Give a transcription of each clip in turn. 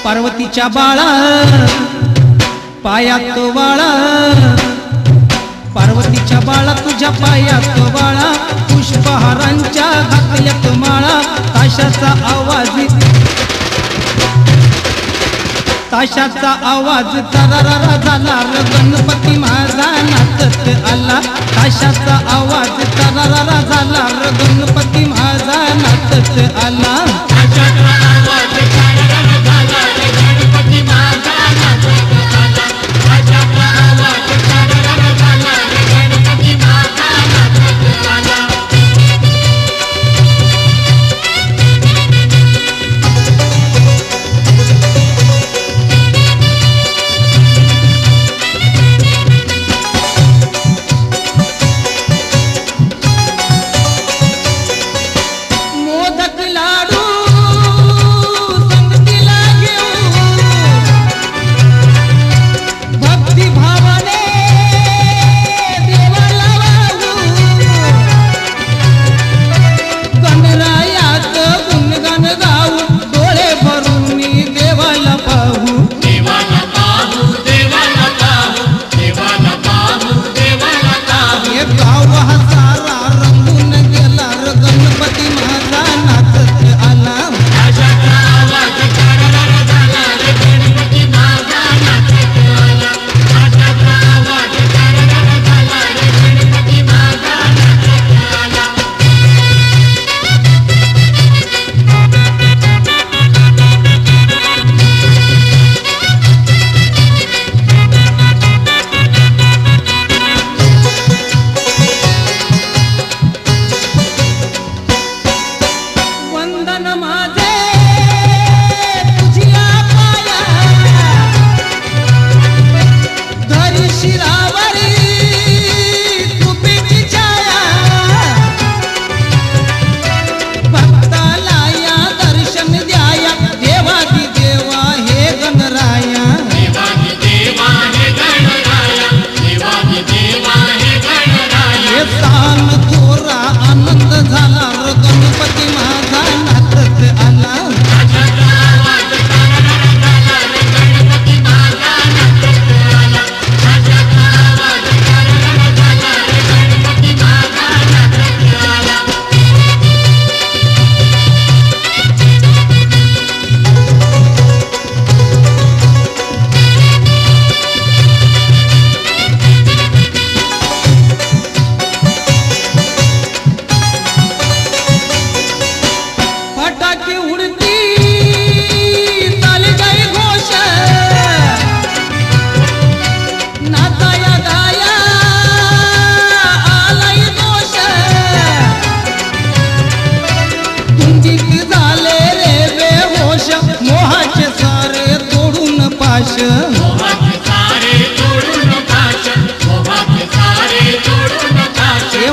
पार्वतीच्या बाळा पायात वाळा, पार्वतीच्या बाळा तुझ्या पायात वाळा, पुष्पहारांच्या घातल्यात माळा, ताशाचा आवाज तरारा झाला र गणपती माझा नाचत आला, ताशाचा आवाज तरारा झाला र गणपती माझा नाचत आला, ताशाचा आवाज तरारा झाला रे गणपती माझा नाचत आला, ताशाचा आवाज तरारा झाला रे गणपती माझा नाचत आला।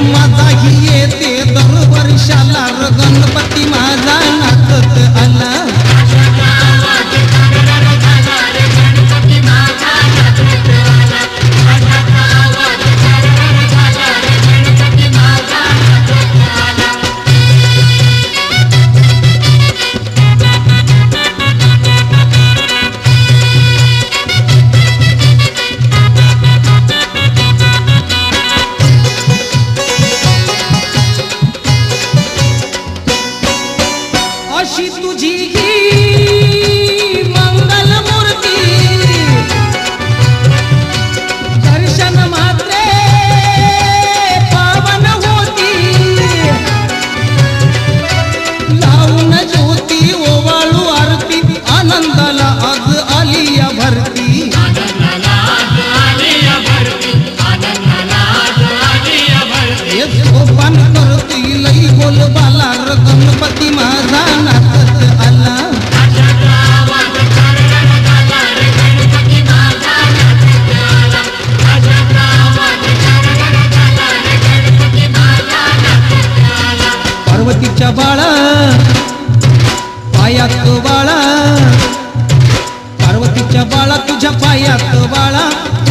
माझा ही येते दर वर्षाला र गणपती माझा नाचत आला, ताशाचा आवाज तरारा झाला रे गणपती माझा नाचत आला, ताशाचा आवाज तरारा झाला रे गणपती माझा नाचत आला। अशी तुझी ही मंगल मूर्ती दर्शन मात्रे पावन होती, लावून ज्योती ओवाळू आरती आनंदाला आज आली या भरती, आनंदाला आज आली या भरती, आनंदाला आज आली या भरती, हे सोपान करती लई बोल बाला र गणपती माझा नाचत आला, ताशाचा आवाज तरारा झाला रे गणपती माझा नाचत आला, ताशाचा आवाज तरारा झाला रे गणपती माझा नाचत आला। पार्वतीच्या बाळा पायात बाळा, पार्वतीच्या बाळा तुझ्या पायात बाळा,